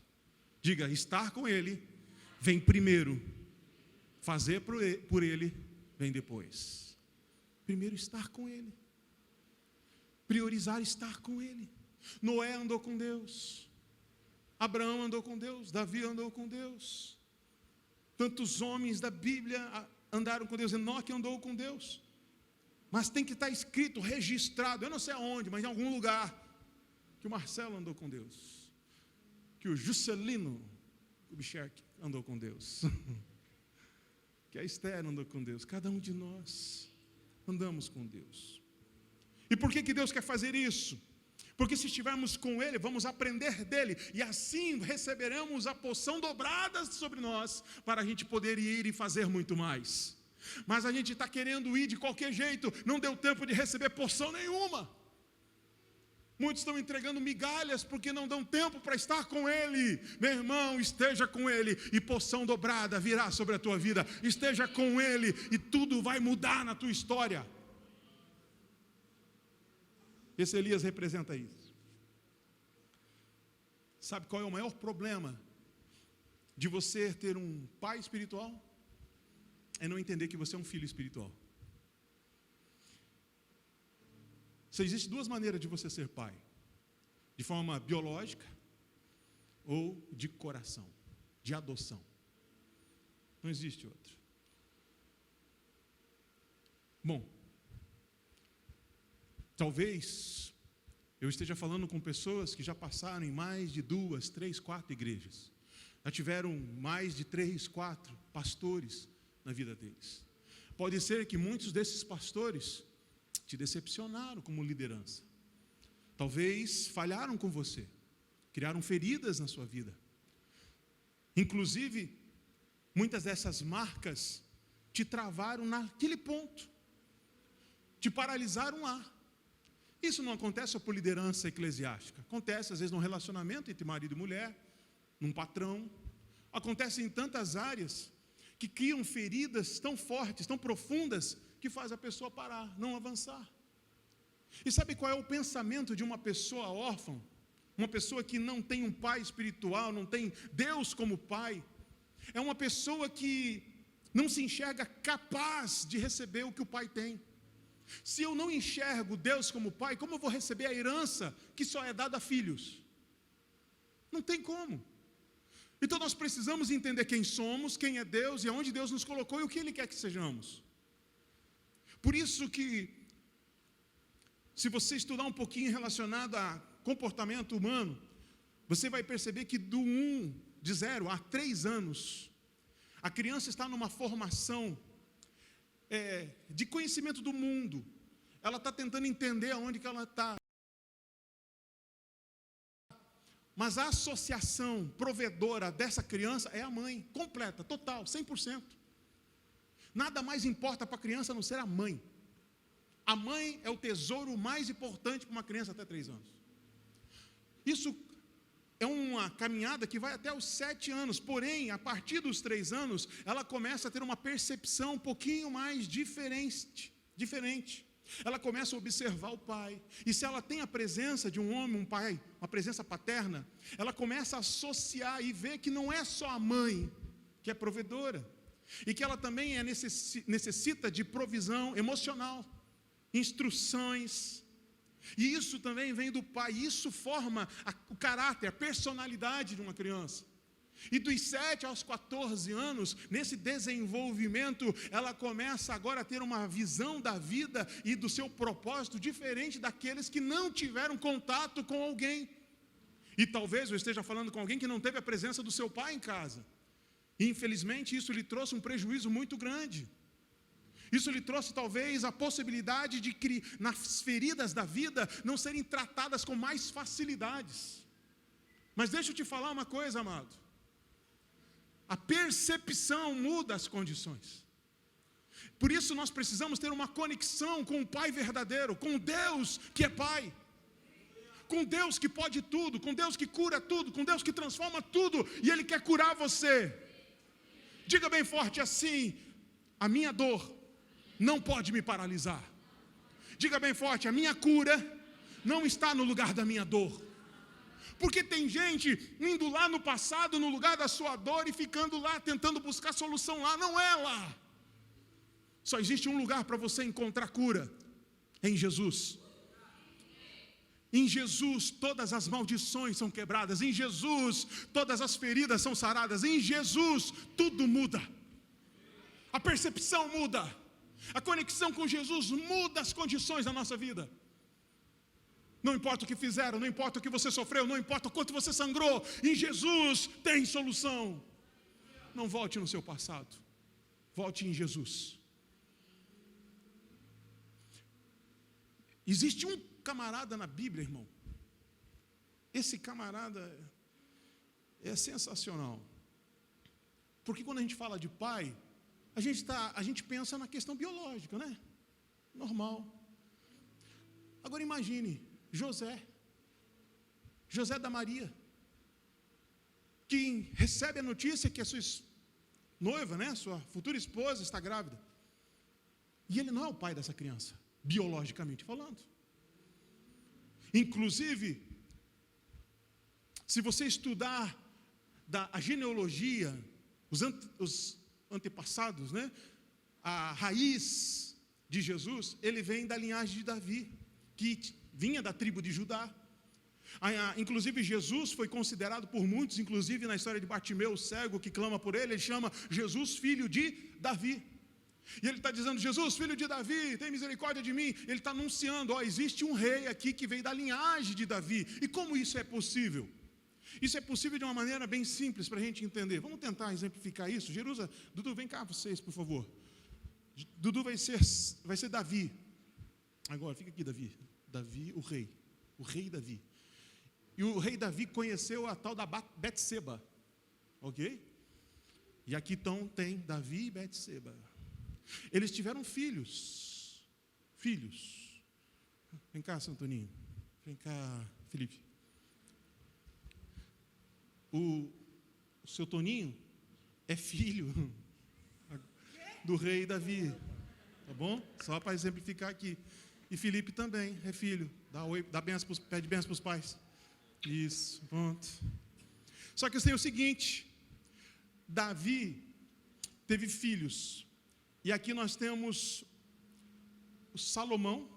[SPEAKER 1] Diga, estar com ele vem primeiro. Fazer por ele vem depois. Primeiro estar com ele. Priorizar estar com ele. Noé andou com Deus. Abraão andou com Deus, Davi andou com Deus. Tantos homens da Bíblia andaram com Deus, Enoque andou com Deus. Mas tem que estar escrito, registrado, eu não sei aonde, mas em algum lugar, que o Marcelo andou com Deus, que o Juscelino Kubitschek andou com Deus, que a Esther andou com Deus. Cada um de nós andamos com Deus. E por que Deus quer fazer isso? Porque se estivermos com ele, vamos aprender dele, e assim receberemos a porção dobrada sobre nós, para a gente poder ir e fazer muito mais. Mas a gente está querendo ir de qualquer jeito, não deu tempo de receber porção nenhuma. Muitos estão entregando migalhas, porque não dão tempo para estar com ele. Meu irmão, esteja com ele, e porção dobrada virá sobre a tua vida. Esteja com ele, e tudo vai mudar na tua história. Esse Elias representa isso. Sabe qual é o maior problema de você ter um pai espiritual? É não entender que você é um filho espiritual. Só existe duas maneiras de você ser pai: de forma biológica ou de coração, de adoção. Não existe outra. Bom, talvez eu esteja falando com pessoas que já passaram em mais de 2, 3, 4 igrejas. Já tiveram mais de 3, 4 pastores na vida deles. Pode ser que muitos desses pastores te decepcionaram como liderança. Talvez falharam com você, criaram feridas na sua vida. Inclusive, muitas dessas marcas te travaram naquele ponto, te paralisaram lá. Isso não acontece só por liderança eclesiástica. Acontece às vezes num relacionamento entre marido e mulher, num patrão. Acontece em tantas áreas que criam feridas tão fortes, tão profundas, que faz a pessoa parar, não avançar. E sabe qual é o pensamento de uma pessoa órfã? Uma pessoa que não tem um pai espiritual, não tem Deus como pai. É uma pessoa que não se enxerga capaz de receber o que o pai tem. Se eu não enxergo Deus como pai, como eu vou receber a herança que só é dada a filhos? Não tem como. Então nós precisamos entender quem somos, quem é Deus e aonde Deus nos colocou e o que Ele quer que sejamos. Por isso que, se você estudar um pouquinho relacionado a comportamento humano, você vai perceber que de 0 a 3 anos, a criança está numa formação de conhecimento do mundo. Ela está tentando entender aonde que ela está. Mas a associação provedora dessa criança é a mãe, completa, total, 100%. Nada mais importa para a criança a não ser a mãe. A mãe é o tesouro mais importante para uma criança até 3 anos. Isso é uma caminhada que vai até os 7 anos, porém, a partir dos 3 anos, ela começa a ter uma percepção um pouquinho mais diferente. Ela começa a observar o pai, e se ela tem a presença de um homem, um pai, uma presença paterna, ela começa a associar e ver que não é só a mãe que é provedora, e que ela também necessita de provisão emocional, instruções, e isso também vem do pai, isso forma o caráter, a personalidade de uma criança. E dos 7 aos 14 anos, nesse desenvolvimento, ela começa agora a ter uma visão da vida e do seu propósito diferente daqueles que não tiveram contato com alguém. E talvez eu esteja falando com alguém que não teve a presença do seu pai em casa. E infelizmente isso lhe trouxe um prejuízo muito grande. Isso lhe trouxe talvez a possibilidade de que nas feridas da vida não serem tratadas com mais facilidades. Mas deixa eu te falar uma coisa, amado. A percepção muda as condições. Por isso nós precisamos ter uma conexão com o Pai verdadeiro, com Deus que é Pai, com Deus que pode tudo, com Deus que cura tudo, com Deus que transforma tudo, e Ele quer curar você. Diga bem forte assim: a minha dor não pode me paralisar. Diga bem forte: a minha cura não está no lugar da minha dor. Porque tem gente indo lá no passado, no lugar da sua dor, e ficando lá, tentando buscar solução lá. Não é lá. Só existe um lugar para você encontrar cura: em Jesus. Em Jesus todas as maldições são quebradas. Em Jesus todas as feridas são saradas. Em Jesus tudo muda. A percepção muda. A conexão com Jesus muda as condições da nossa vida. Não importa o que fizeram, não importa o que você sofreu, não importa o quanto você sangrou, em Jesus tem solução. Não volte no seu passado, volte em Jesus. Existe um camarada na Bíblia, irmão. Esse camarada é sensacional. Porque quando a gente fala de pai, a gente pensa na questão biológica, né? Normal. Agora imagine José da Maria, que recebe a notícia que a sua noiva, né, sua futura esposa está grávida. E ele não é o pai dessa criança, biologicamente falando. Inclusive, se você estudar a genealogia, os antepassados, né, a raiz de Jesus, ele vem da linhagem de Davi, que vinha da tribo de Judá. Inclusive Jesus foi considerado por muitos, inclusive na história de Bartimeu, o cego que clama por ele chama Jesus filho de Davi. E ele está dizendo: Jesus filho de Davi, tem misericórdia de mim. Ele está anunciando: existe um rei aqui que veio da linhagem de Davi. E como isso é possível? Isso é possível de uma maneira bem simples para a gente entender. Vamos tentar exemplificar isso. Dudu, vem cá vocês, por favor. Dudu vai ser Davi. Agora, fica aqui, Davi, o rei Davi. E o rei Davi conheceu a tal da Betseba, ok? E aqui então tem Davi e Betseba. Eles tiveram filhos. Vem cá, Santoninho. Vem cá, Felipe. O seu Toninho é filho do rei Davi, tá bom? Só para exemplificar aqui. E Felipe também é filho. Pede bênção para os pais. Isso, pronto. Só que tem o seguinte: Davi teve filhos. E aqui nós temos o Salomão,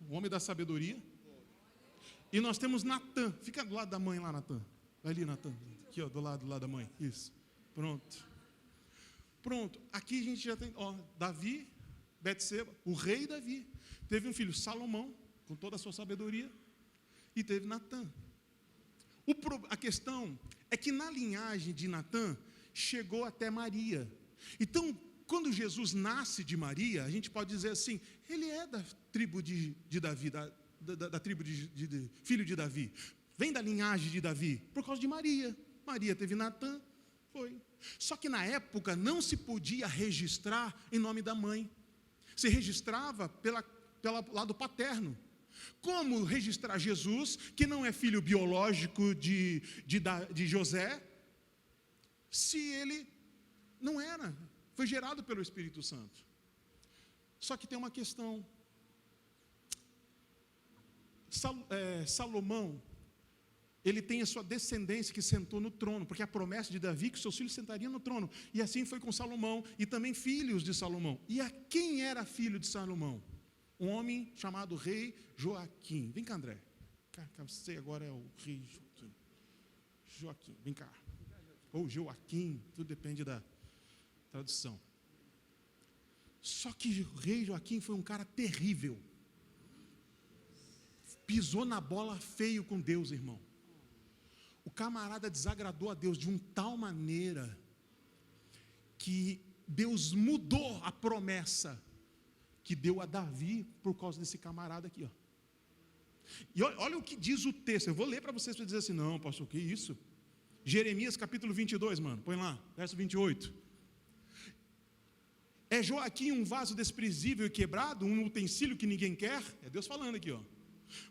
[SPEAKER 1] o homem da sabedoria. E nós temos Natã. Fica do lado da mãe lá, Natã. Vai ali, Natã. aqui, ó, do lado lá da mãe. Isso. Pronto. Pronto. Aqui a gente já tem, ó, Davi, Betseba, o rei Davi. Teve um filho, Salomão, com toda a sua sabedoria. E teve Natã. A questão é que na linhagem de Natã, chegou até Maria. Então, quando Jesus nasce de Maria, a gente pode dizer assim, ele é da tribo de Davi, da tribo de filho de Davi. Vem da linhagem de Davi, por causa de Maria. Maria teve Natã, foi. Só que na época não se podia registrar em nome da mãe. Se registrava pelo lado paterno. Como registrar Jesus, que não é filho biológico de José, se ele não era, foi gerado pelo Espírito Santo. Só que tem uma questão. Salomão, ele tem a sua descendência que sentou no trono, porque a promessa de Davi que seus filhos sentariam no trono, e assim foi com Salomão, e também filhos de Salomão. E a quem era filho de Salomão? Um homem chamado rei Joaquim. Vem cá, André. Você agora é o rei Joaquim. Joaquim, vem cá. Ou Joaquim, tudo depende da tradução. Só que o rei Joaquim foi um cara terrível. Pisou na bola feio com Deus, irmão. O camarada desagradou a Deus de uma tal maneira que Deus mudou a promessa que deu a Davi por causa desse camarada aqui, ó. E olha o que diz o texto. Eu vou ler para vocês para dizer assim, não, pastor, que isso? Jeremias capítulo 22, mano, põe lá, verso 28. É Joaquim um vaso desprezível e quebrado, um utensílio que ninguém quer? É Deus falando aqui, ó.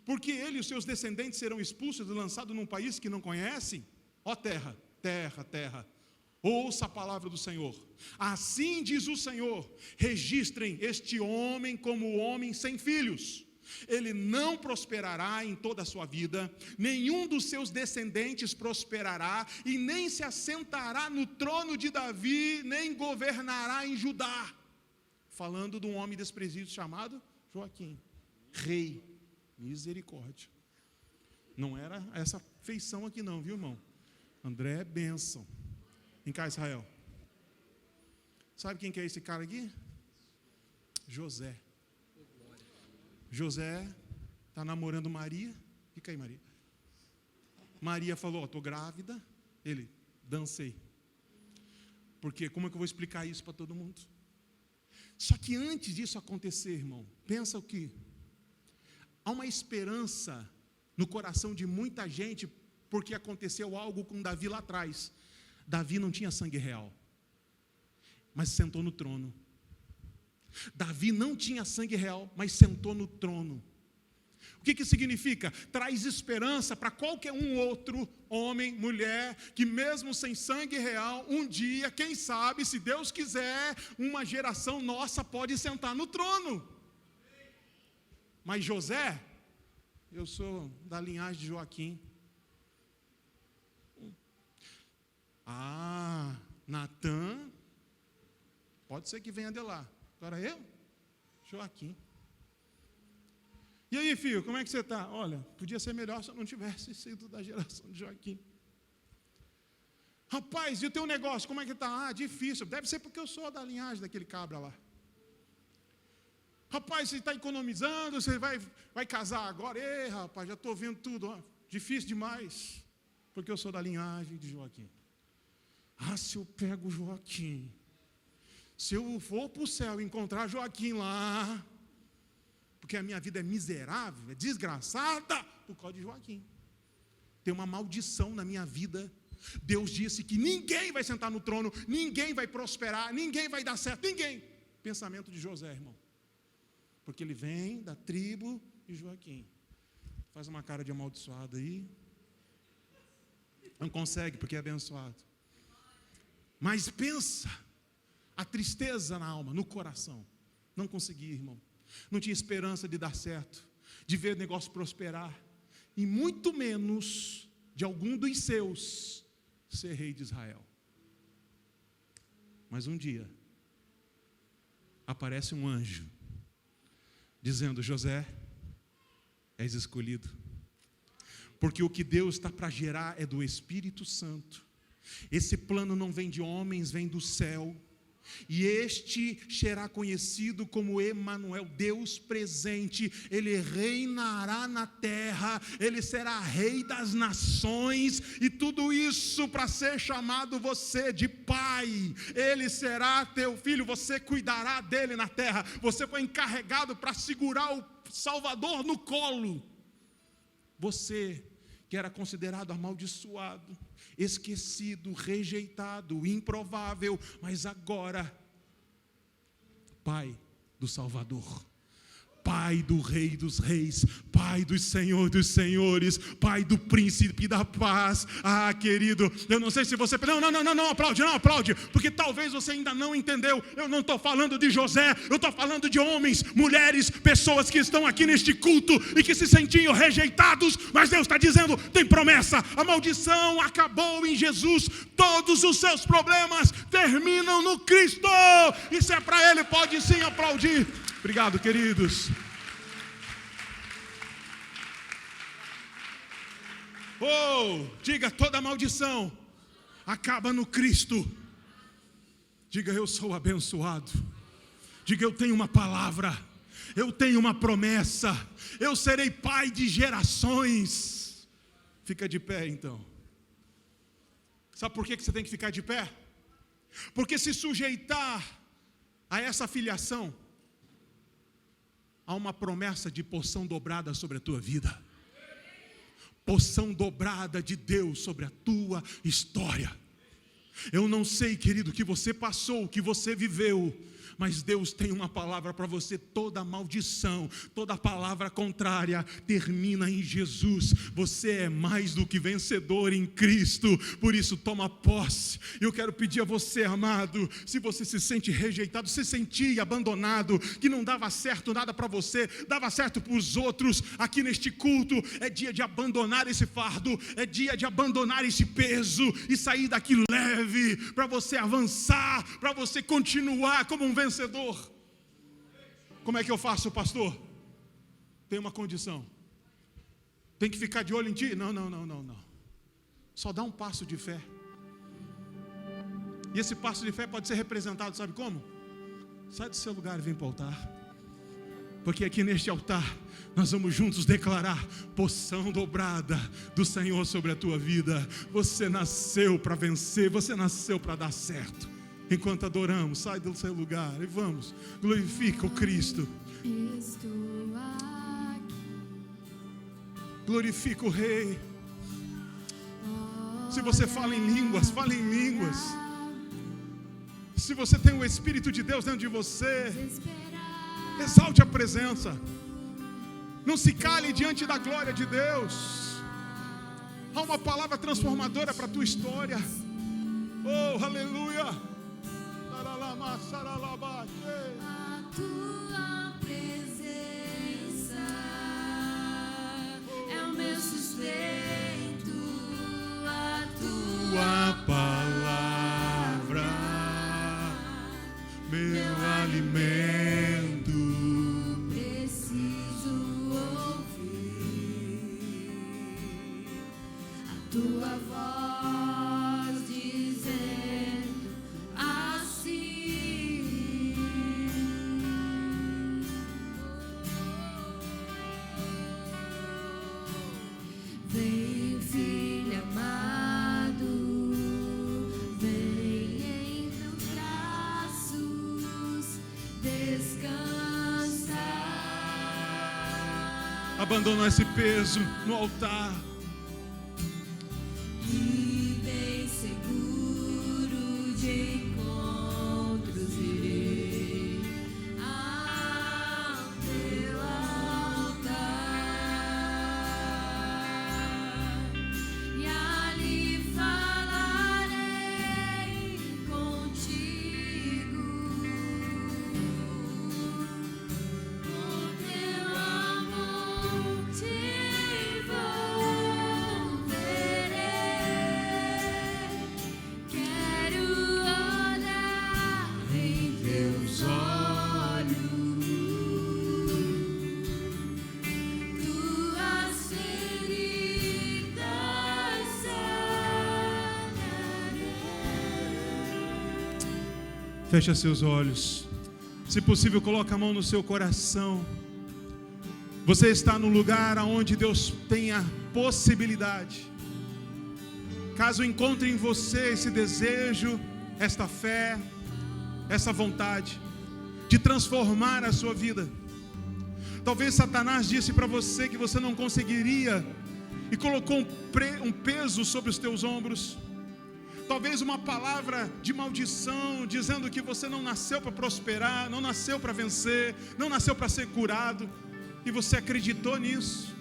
[SPEAKER 1] Porque ele e os seus descendentes serão expulsos e lançados num país que não conhecem? Ó terra, terra, terra, ouça a palavra do Senhor. Assim diz o Senhor, registrem este homem como homem sem filhos. Ele não prosperará em toda a sua vida, nenhum dos seus descendentes prosperará, e nem se assentará no trono de Davi, nem governará em Judá. Falando de um homem desprezível chamado Joaquim, rei, misericórdia. Não era essa feição aqui não, viu, irmão? André é bênção. Vem cá, Israel. Sabe quem que é esse cara aqui? José. José está namorando Maria. Fica aí, Maria. Maria falou, estou grávida. Ele, dancei. Porque como é que eu vou explicar isso para todo mundo? Só que antes disso acontecer, irmão, pensa o que? Há uma esperança no coração de muita gente, porque aconteceu algo com Davi lá atrás. Davi não tinha sangue real, mas sentou no trono. Davi não tinha sangue real, mas sentou no trono. O que significa? Traz esperança para qualquer um outro homem, mulher, que mesmo sem sangue real, um dia, quem sabe, se Deus quiser, uma geração nossa pode sentar no trono. Mas José, eu sou da linhagem de Joaquim. Natã, pode ser que venha de lá. Agora eu, Joaquim. E aí, filho, como é que você está? Olha, podia ser melhor se eu não tivesse sido da geração de Joaquim. Rapaz, e o teu negócio, como é que está? Difícil. Deve ser porque eu sou da linhagem daquele cabra lá. Rapaz, você está economizando, você vai casar agora? Ei, rapaz, já estou vendo tudo. Difícil demais, porque eu sou da linhagem de Joaquim. Se eu pego Joaquim, se eu for para o céu e encontrar Joaquim lá, porque a minha vida é miserável, é desgraçada, por causa de Joaquim. Tem uma maldição na minha vida. Deus disse que ninguém vai sentar no trono, ninguém vai prosperar, ninguém vai dar certo, ninguém. Pensamento de José, irmão. Porque ele vem da tribo de Joaquim. Faz uma cara de amaldiçoado aí. Não consegue porque é abençoado. Mas pensa, a tristeza na alma, no coração. Não conseguia, irmão. Não tinha esperança de dar certo, de ver o negócio prosperar. E muito menos de algum dos seus ser rei de Israel. Mas um dia, aparece um anjo, dizendo, José, és escolhido. Porque o que Deus está para gerar é do Espírito Santo. Esse plano não vem de homens, vem do céu. E este será conhecido como Emanuel, Deus presente. Ele reinará na terra, ele será rei das nações, e tudo isso para ser chamado você de pai. Ele será teu filho, você cuidará dele na terra. Você foi encarregado para segurar o Salvador no colo. Você que era considerado amaldiçoado, esquecido, rejeitado, improvável, mas agora, Pai do Salvador, Pai do Rei dos Reis, Pai do Senhor dos Senhores, Pai do Príncipe da Paz. Ah, querido, eu não sei se você... Não aplaude, porque talvez você ainda não entendeu. Eu não estou falando de José, eu estou falando de homens, mulheres, pessoas que estão aqui neste culto e que se sentiam rejeitados, mas Deus está dizendo, tem promessa, a maldição acabou em Jesus, todos os seus problemas terminam no Cristo, e se é para Ele, pode sim aplaudir. Obrigado, queridos. Diga, toda maldição acaba no Cristo. Diga, eu sou abençoado. Diga, eu tenho uma palavra, eu tenho uma promessa, eu serei pai de gerações. Fica de pé então. Sabe por que você tem que ficar de pé? Porque se sujeitar a essa filiação, há uma promessa de porção dobrada sobre a tua vida. Porção dobrada de Deus sobre a tua história. Eu não sei, querido, o que você passou, o que você viveu, mas Deus tem uma palavra para você. Toda maldição, toda palavra contrária termina em Jesus. Você é mais do que vencedor em Cristo. Por isso toma posse. Eu quero pedir a você, amado, se você se sente rejeitado, se sentia abandonado, que não dava certo nada para você, dava certo para os outros, aqui neste culto é dia de abandonar esse fardo, é dia de abandonar esse peso e sair daqui leve, para você avançar, para você continuar como um vencedor. Como é que eu faço, pastor? Tem uma condição. Tem que ficar de olho em ti? Não. Só dá um passo de fé. E esse passo de fé pode ser representado, sabe como? Sai do seu lugar e vem para o altar. Porque aqui neste altar nós vamos juntos declarar porção dobrada do Senhor sobre a tua vida. Você nasceu para vencer, você nasceu para dar certo. Enquanto adoramos, sai do seu lugar e vamos, glorifica o Cristo. Glorifica o Rei. Se você fala em línguas, fale em línguas. Se você tem o Espírito de Deus dentro de você, exalte a presença. Não se cale diante da glória de Deus. Há uma palavra transformadora para a tua história. Oh, aleluia. A tua presença é o meu sustento, a tua palavra, meu alimento. Preciso ouvir a tua voz dizendo assim. Vem, filho amado, vem em meus braços descansar. Abandona esse peso no altar. E bem seguro de encontros irei ao teu altar, e ali falarei contigo, com teu amor te envolverei. Feche seus olhos. Se possível, coloque a mão no seu coração. Você está no lugar onde Deus tem a possibilidade. Caso encontre em você esse desejo, esta fé, essa vontade de transformar a sua vida. Talvez Satanás disse para você que você não conseguiria e colocou um peso sobre os teus ombros. Talvez uma palavra de maldição, dizendo que você não nasceu para prosperar, não nasceu para vencer, não nasceu para ser curado, e você acreditou nisso.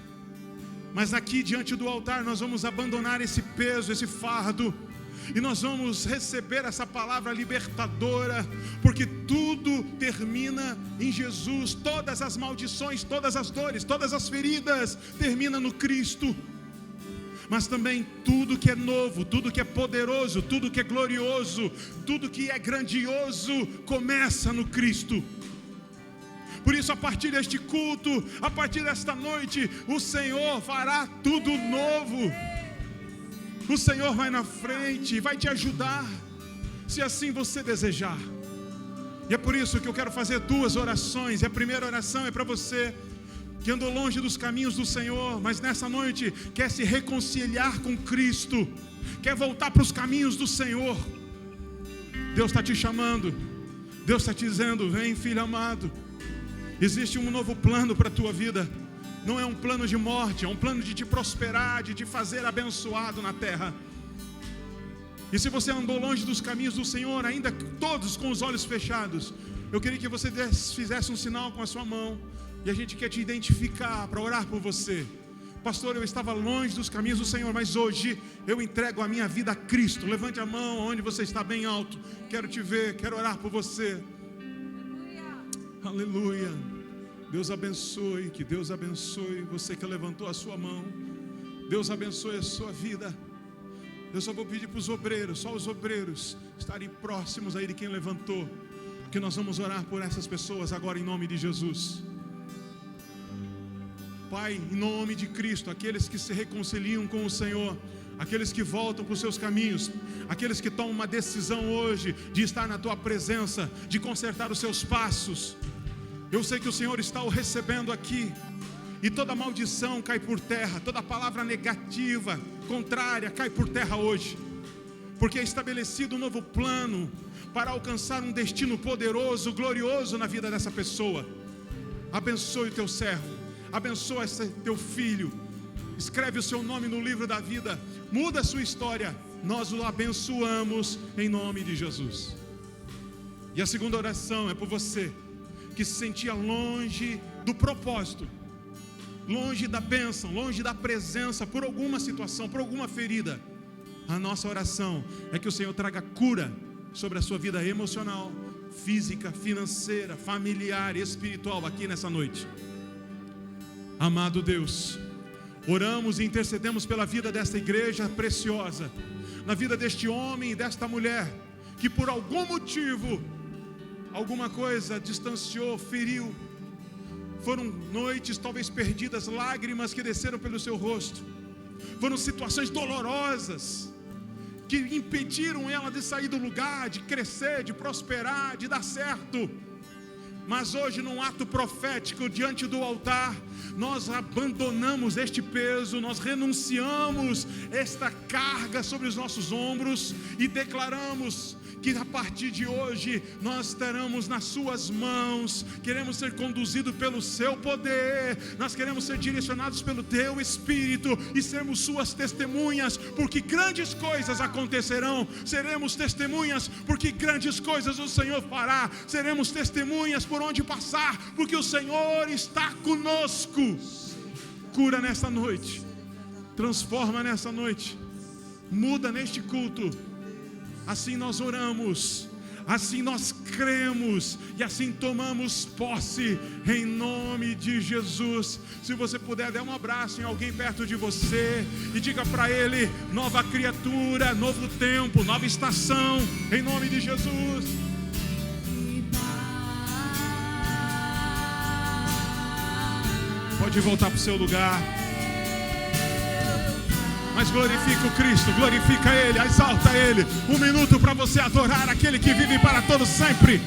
[SPEAKER 1] Mas aqui diante do altar nós vamos abandonar esse peso, esse fardo, e nós vamos receber essa palavra libertadora, porque tudo termina em Jesus. Todas as maldições, todas as dores, todas as feridas terminam no Cristo. Mas também tudo que é novo, tudo que é poderoso, tudo que é glorioso, tudo que é grandioso começa no Cristo. Por isso, a partir deste culto, a partir desta noite, o Senhor fará tudo novo. O Senhor vai na frente, vai te ajudar, se assim você desejar. E é por isso que eu quero fazer 2 orações. E a primeira oração é para você que andou longe dos caminhos do Senhor, mas nessa noite quer se reconciliar com Cristo, quer voltar para os caminhos do Senhor. Deus está te chamando, Deus está te dizendo: vem, filho amado. Existe um novo plano para a tua vida. Não é um plano de morte, é um plano de te prosperar, de te fazer abençoado na terra. E se você andou longe dos caminhos do Senhor, ainda todos com os olhos fechados, eu queria que você fizesse um sinal com a sua mão, e a gente quer te identificar para orar por você. Pastor, eu estava longe dos caminhos do Senhor, mas hoje eu entrego a minha vida a Cristo. Levante a mão onde você está, bem alto. Quero te ver, quero orar por você. Aleluia. Deus abençoe, que Deus abençoe você que levantou a sua mão. Deus abençoe a sua vida. Eu só vou pedir para os obreiros, só os obreiros estarem próximos aí de quem levantou, que nós vamos orar por essas pessoas agora em nome de Jesus. Pai, em nome de Cristo, aqueles que se reconciliam com o Senhor, aqueles que voltam para os seus caminhos, aqueles que tomam uma decisão hoje de estar na tua presença, de consertar os seus passos, eu sei que o Senhor está o recebendo aqui, e toda maldição cai por terra, toda palavra negativa, contrária, cai por terra hoje, porque é estabelecido um novo plano para alcançar um destino poderoso, glorioso na vida dessa pessoa. Abençoe o teu servo, abençoa esse teu filho, escreve o seu nome no livro da vida, muda a sua história, nós o abençoamos em nome de Jesus. E a segunda oração é por você que se sentia longe do propósito, longe da bênção, longe da presença, por alguma situação, por alguma ferida. A nossa oração é que o Senhor traga cura sobre a sua vida emocional, física, financeira, familiar, espiritual aqui nessa noite. Amado Deus, oramos e intercedemos pela vida desta igreja preciosa, na vida deste homem e desta mulher, que por algum motivo, alguma coisa distanciou, feriu. Foram noites talvez perdidas, lágrimas que desceram pelo seu rosto. Foram situações dolorosas que impediram ela de sair do lugar, de crescer, de prosperar, de dar certo. Mas hoje, num ato profético diante do altar, nós abandonamos este peso, nós renunciamos esta carga sobre os nossos ombros e declaramos que a partir de hoje nós estaremos nas suas mãos, queremos ser conduzidos pelo seu poder, nós queremos ser direcionados pelo teu Espírito e sermos suas testemunhas, porque grandes coisas acontecerão, seremos testemunhas, porque grandes coisas o Senhor fará, seremos testemunhas por onde passar, porque o Senhor está conosco. Cura nessa noite, transforma nessa noite, muda neste culto. Assim nós oramos, assim nós cremos e assim tomamos posse em nome de Jesus. Se você puder, dê um abraço em alguém perto de você e diga para ele: nova criatura, novo tempo, nova estação, em nome de Jesus. Pode voltar para o seu lugar. Mas glorifica o Cristo, glorifica Ele, exalta Ele. 1 minuto para você adorar aquele que vive para todos sempre.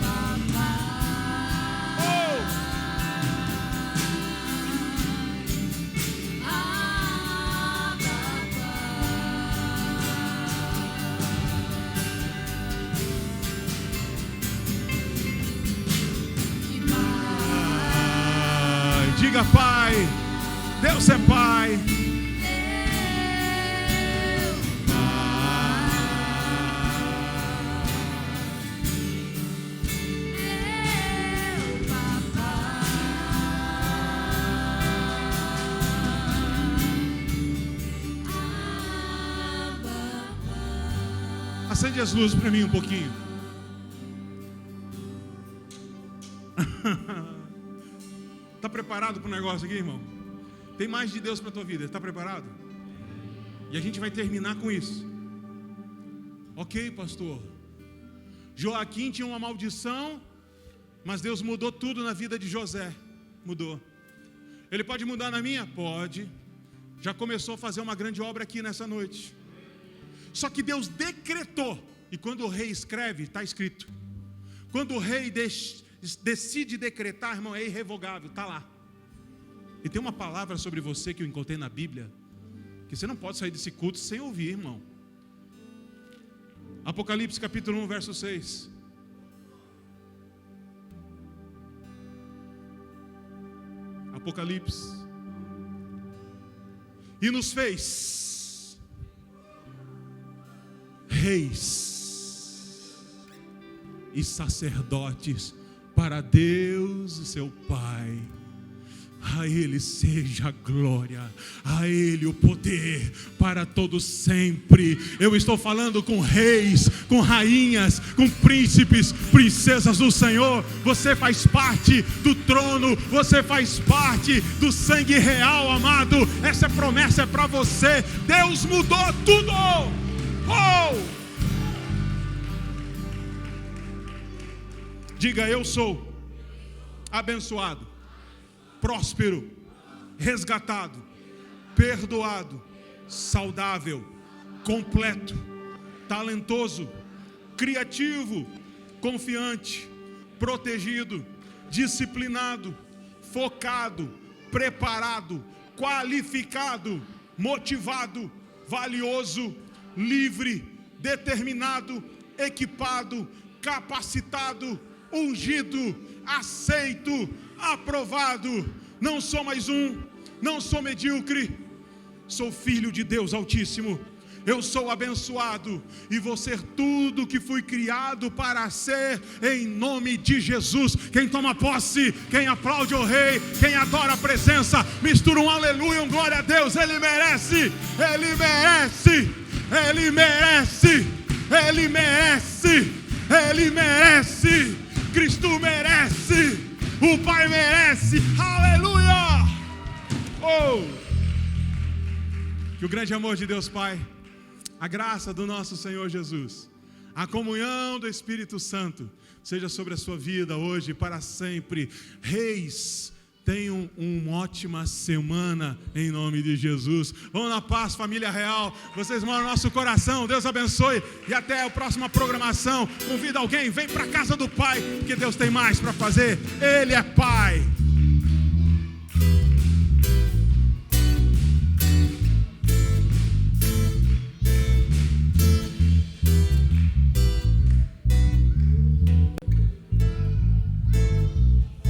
[SPEAKER 1] Diga Pai, Deus é Pai. Acende as luzes para mim um pouquinho. Está preparado para o negócio aqui, irmão? Tem mais de Deus para a tua vida, está preparado? E a gente vai terminar com isso. Ok, pastor. Joaquim tinha uma maldição, mas Deus mudou tudo na vida de José. Mudou. Ele pode mudar na minha? Pode. Já começou a fazer uma grande obra aqui nessa noite. Só que Deus decretou. E quando o rei escreve, está escrito. Quando o rei decide decretar, irmão, é irrevogável, está lá. E tem uma palavra sobre você que eu encontrei na Bíblia, que você não pode sair desse culto sem ouvir, irmão. Apocalipse capítulo 1, verso 6. Apocalipse. E nos fez reis e sacerdotes para Deus e seu Pai. A Ele seja a glória, a Ele o poder para todos sempre. Eu estou falando com reis, com rainhas, com príncipes, princesas do Senhor. Você faz parte do trono, você faz parte do sangue real, amado. Essa promessa é para você. Deus mudou tudo. Oh! Diga, eu sou abençoado, próspero, resgatado, perdoado, saudável, completo, talentoso, criativo, confiante, protegido, disciplinado, focado, preparado, qualificado, motivado, valioso, livre, determinado, equipado, capacitado, ungido, aceito, aprovado. Não sou mais um, não sou medíocre, sou filho de Deus Altíssimo. Eu sou abençoado e vou ser tudo que fui criado para ser, em nome de Jesus. Quem toma posse, quem aplaude o Rei, quem adora a presença, mistura um aleluia, um glória a Deus. Ele merece, Ele merece, Ele merece, Ele merece, Ele merece. Cristo merece, o Pai merece, aleluia! Oh! Que o grande amor de Deus Pai, a graça do nosso Senhor Jesus, a comunhão do Espírito Santo, seja sobre a sua vida hoje e para sempre. Reis, tenham uma ótima semana em nome de Jesus. Vão na paz, família real. Vocês moram no nosso coração. Deus abençoe e até a próxima programação. Convida alguém, vem para a casa do Pai, porque Deus tem mais para fazer. Ele é Pai.